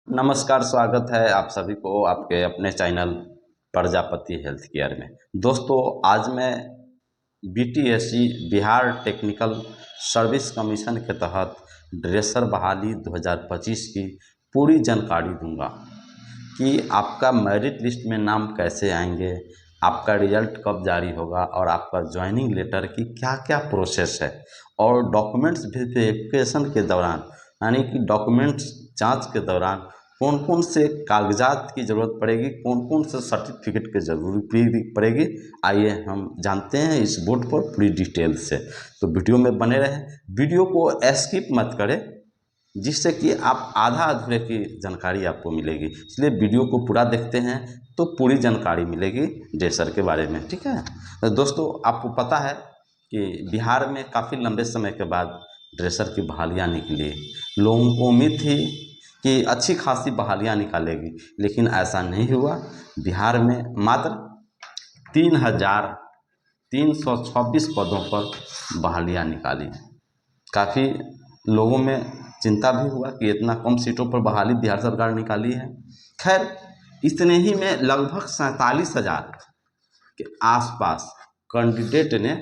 नमस्कार, स्वागत है आप सभी को आपके अपने चैनल प्रजापति हेल्थ केयर में। दोस्तों, आज मैं BTSC Bihar technical service commission के तहत ड्रेसर बहाली 2025 की पूरी जानकारी दूंगा कि आपका मेरिट लिस्ट में नाम कैसे आएंगे, आपका रिजल्ट कब जारी होगा और आपका ज्वाइनिंग लेटर की क्या क्या प्रोसेस है और डॉक्यूमेंट्स वेरिफिकेशन के दौरान यानी कि डॉक्यूमेंट्स जांच के दौरान कौन कौन से कागजात की ज़रूरत पड़ेगी, कौन कौन से सर्टिफिकेट की ज़रूरत पड़ेगी। आइए हम जानते हैं इस बोर्ड पर पूरी डिटेल से। तो वीडियो में बने रहें, वीडियो को स्किप मत करें, जिससे कि आप आधा अधूरे की जानकारी आपको मिलेगी। इसलिए वीडियो को पूरा देखते हैं तो पूरी जानकारी मिलेगी ड्रेसर के बारे में। ठीक है, तो दोस्तों आपको पता है कि बिहार में काफ़ी लंबे समय के बाद ड्रेसर की बहालियाँ निकली। लोगों को उम्मीद थी कि अच्छी खासी बहालियाँ निकालेगी, लेकिन ऐसा नहीं हुआ। बिहार में मात्र 3,326 पदों पर बहालियाँ निकाली। काफ़ी लोगों में चिंता भी हुआ कि इतना कम सीटों पर बहाली बिहार सरकार निकाली है। खैर, इतने ही में लगभग 47,000 के आसपास कैंडिडेट ने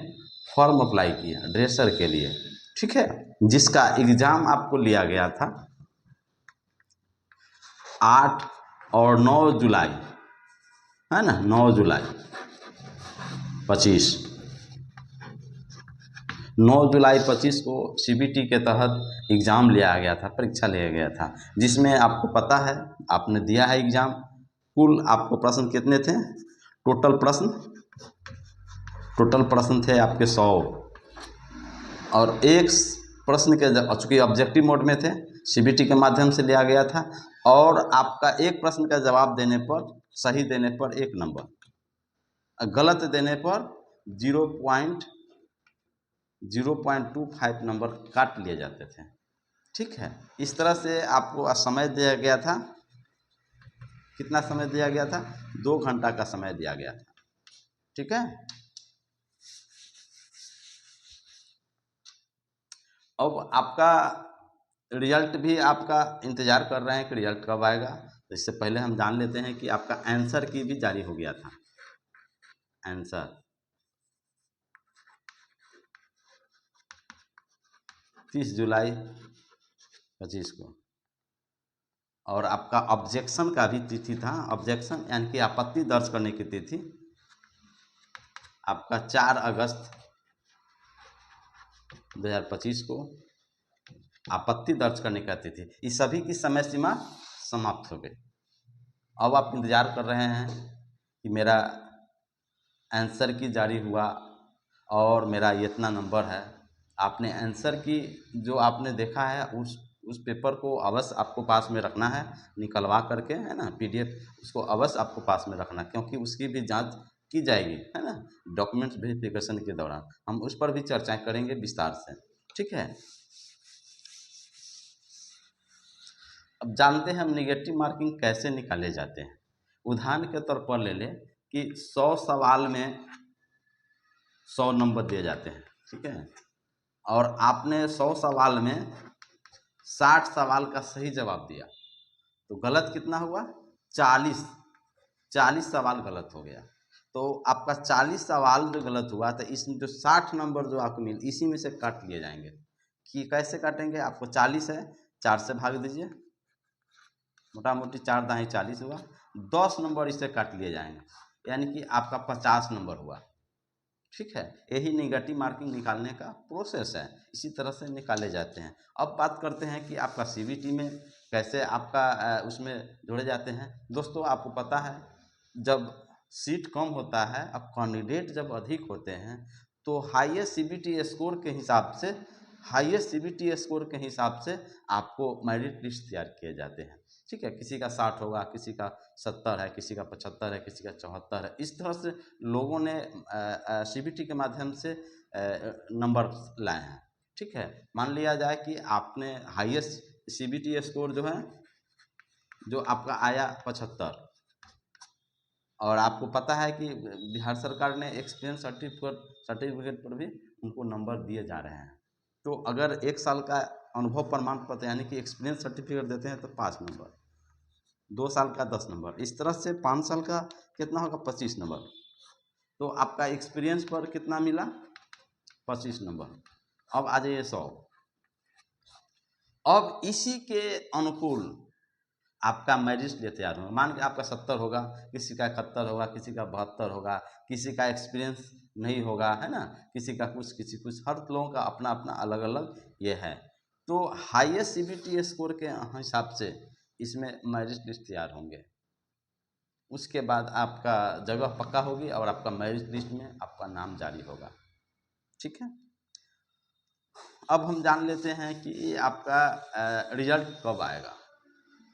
फॉर्म अप्लाई किया ड्रेसर के लिए। ठीक है, जिसका एग्ज़ाम आपको लिया गया था 8 और 9 जुलाई, है ना, 9 जुलाई 25, 9 जुलाई 25 को सीबीटी के तहत एग्ज़ाम लिया गया था, परीक्षा लिया गया था, जिसमें आपको पता है आपने दिया है एग्ज़ाम। कुल आपको प्रश्न कितने थे? टोटल प्रश्न थे आपके 100 और एक प्रश्न के चूँकि ऑब्जेक्टिव मोड में थे, सीबीटी के माध्यम से लिया गया था और आपका एक प्रश्न का जवाब देने पर, सही देने पर 1 नंबर, गलत देने पर 0.25 नंबर काट लिए जाते थे। ठीक है, इस तरह से आपको समय दिया गया था। कितना समय दिया गया था? 2 घंटा का समय दिया गया था। ठीक है, अब आपका रिजल्ट भी आपका इंतज़ार कर रहे हैं कि रिजल्ट कब आएगा। तो इससे पहले हम जान लेते हैं कि आपका आंसर की भी जारी हो गया था। आंसर 30 जुलाई 25 को, और आपका ऑब्जेक्शन का भी तिथि था। ऑब्जेक्शन यानी कि आपत्ति दर्ज करने की तिथि आपका 4 अगस्त 2025 को आपत्ति दर्ज करने का तिथि। इस सभी की समय सीमा समाप्त हो गई। अब आप इंतज़ार कर रहे हैं कि मेरा आंसर की जारी हुआ और मेरा ये इतना नंबर है। आपने आंसर की जो आपने देखा है उस पेपर को अवश्य आपको पास में रखना है, निकलवा करके, है ना, पीडीएफ उसको अवश्य आपको पास में रखना, क्योंकि उसकी भी जांच की जाएगी, है ना, डॉक्यूमेंट्स वेरिफिकेशन के दौरान। हम उस पर भी चर्चाएं करेंगे विस्तार से। ठीक है, अब जानते हैं हम नेगेटिव मार्किंग कैसे निकाले जाते हैं। उदाहरण के तौर पर ले लें कि 100 सवाल में 100 नंबर दिए जाते हैं। ठीक है, और आपने 100 सवाल में 60 सवाल का सही जवाब दिया, तो गलत कितना हुआ? 40 सवाल गलत हो गया। तो आपका 40 सवाल जो गलत हुआ, तो इसमें जो 60 नंबर जो आपको मिल, इसी में से काट लिए जाएंगे। कि कैसे काटेंगे? आपको 40 है, 4 से भाग दीजिए, मोटा मोटी 4 दाएँ 40 हुआ, 10 नंबर इससे काट लिए जाएंगे, यानी कि आपका 50 नंबर हुआ। ठीक है, यही नेगेटिव मार्किंग निकालने का प्रोसेस है, इसी तरह से निकाले जाते हैं। अब बात करते हैं कि आपका सीबीटी में कैसे आपका उसमें जोड़े जाते हैं। दोस्तों, आपको पता है जब सीट कम होता है, अब कैंडिडेट जब अधिक होते हैं, तो हाईएस्ट सीबीटी स्कोर के हिसाब से आपको मेरिट लिस्ट तैयार किए जाते हैं। ठीक है, किसी का 60 होगा, किसी का 70 है, किसी का 75 है, किसी का 74 है। इस तरह से लोगों ने सीबीटी के माध्यम से नंबर लाए हैं। ठीक है, मान लिया जाए कि आपने हाईएस्ट सीबीटी स्कोर जो है, जो आपका आया 75, और आपको पता है कि बिहार सरकार ने एक्सपीरियंस सर्टिफिकेट पर भी उनको नंबर दिए जा रहे हैं। तो अगर 1 साल का अनुभव प्रमाण पत्र यानी कि एक्सपीरियंस सर्टिफिकेट देते हैं तो 5 नंबर, 2 साल का 10 नंबर, इस तरह से 5 साल का कितना होगा 25 नंबर। तो आपका एक्सपीरियंस पर कितना मिला 25 नंबर। अब आ जाइए 100। अब इसी के अनुकूल आपका मेरिट लिस्ट तैयार होगा। मान के आपका 70 होगा, किसी का 71 होगा, किसी का 72 होगा, किसी का एक्सपीरियंस नहीं होगा, है ना, किसी का कुछ किसी कुछ, हर लोगों का अपना अपना अलग अलग ये है। तो हाईएस्ट सीबीटी स्कोर के हिसाब से इसमें मेरिट लिस्ट तैयार होंगे। उसके बाद आपका जगह पक्का होगी और आपका मेरिट लिस्ट में आपका नाम जारी होगा। ठीक है, अब हम जान लेते हैं कि आपका रिजल्ट कब आएगा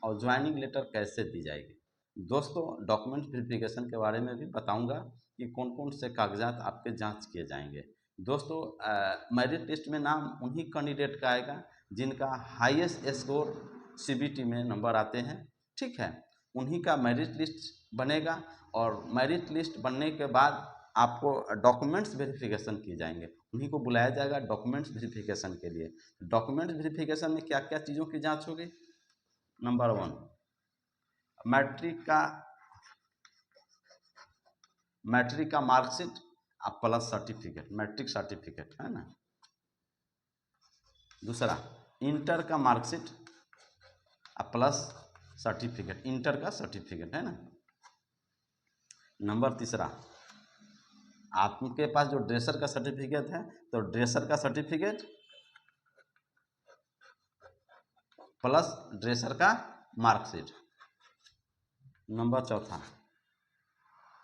और ज्वाइनिंग लेटर कैसे दी जाएगी। दोस्तों, डॉक्यूमेंट वेरिफिकेशन के बारे में भी बताऊंगा कि कौन कौन से कागजात आपके जांच किए जाएंगे। दोस्तों, मेरिट लिस्ट में नाम उन्हीं कैंडिडेट का आएगा जिनका हाईएस्ट स्कोर सीबीटी में नंबर आते हैं। ठीक है, उन्हीं का मेरिट लिस्ट बनेगा और मेरिट लिस्ट बनने के बाद आपको डॉक्यूमेंट्स वेरिफिकेशन किए जाएंगे, उन्हीं को बुलाया जाएगा डॉक्यूमेंट्स वेरिफिकेशन के लिए। डॉक्यूमेंट्स वेरिफिकेशन में क्या क्या चीज़ों की जांच होगी। नंबर 1, मैट्रिक का मार्कशीट आप प्लस सर्टिफिकेट, मैट्रिक सर्टिफिकेट है ना। दूसरा, इंटर का मार्कशीट आप प्लस सर्टिफिकेट, इंटर का सर्टिफिकेट है ना। नंबर तीसरा, आपके पास जो ड्रेसर का सर्टिफिकेट है तो ड्रेसर का सर्टिफिकेट प्लस ड्रेसर का मार्कशीट। नंबर चौथा,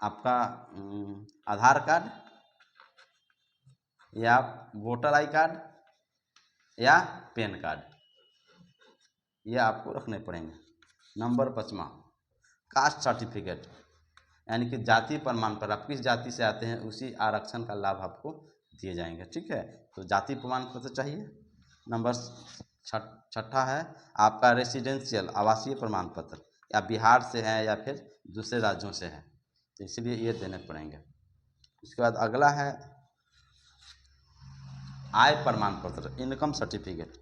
आपका आधार कार्ड या वोटर आई कार्ड या पैन कार्ड, ये आपको रखने पड़ेंगे। नंबर 5वां, कास्ट सर्टिफिकेट, यानी कि जाति प्रमाण पत्र, आप किस जाति से आते हैं उसी आरक्षण का लाभ आपको दिए जाएंगे। ठीक है, तो जाति प्रमाण पत्र चाहिए। नंबर छठा है आपका रेसिडेंशियल, आवासीय प्रमाण पत्र, या बिहार से है या फिर दूसरे राज्यों से है, तो इसलिए ये देने पड़ेंगे। उसके बाद अगला है आय प्रमाण पत्र, इनकम सर्टिफिकेट,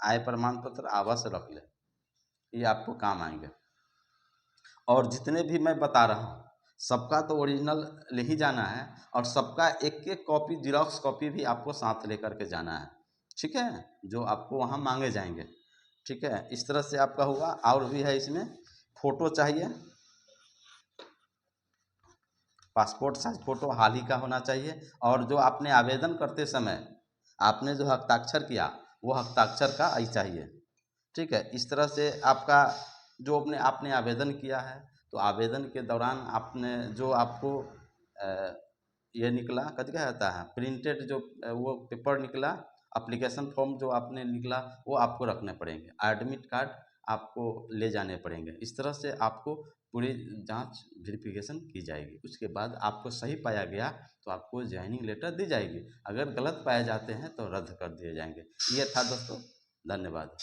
आय प्रमाण पत्र अवश्य रख ले, ये आपको काम आएंगे। और जितने भी मैं बता रहा हूँ सबका तो ओरिजिनल ले ही जाना है और सबका एक एक कॉपी, जीरोक्स कॉपी भी आपको साथ लेकर के जाना है। ठीक है, जो आपको वहाँ मांगे जाएंगे। ठीक है, इस तरह से आपका होगा। और भी है इसमें, फोटो चाहिए, पासपोर्ट साइज फोटो हाल ही का होना चाहिए, और जो आपने आवेदन करते समय आपने जो हस्ताक्षर किया वो हस्ताक्षर का आई चाहिए। ठीक है, इस तरह से आपका जो आपने आवेदन किया है तो आवेदन के दौरान आपने जो आपको ये निकला, कद क्या होता है, प्रिंटेड जो वो पेपर निकला, एप्लीकेशन फॉर्म जो आपने निकला वो आपको रखने पड़ेंगे, एडमिट कार्ड आपको ले जाने पड़ेंगे। इस तरह से आपको पूरी जांच वेरिफिकेशन की जाएगी। उसके बाद आपको सही पाया गया तो आपको ज्वाइनिंग लेटर दी जाएगी, अगर गलत पाए जाते हैं तो रद्द कर दिए जाएंगे। ये था दोस्तों, धन्यवाद।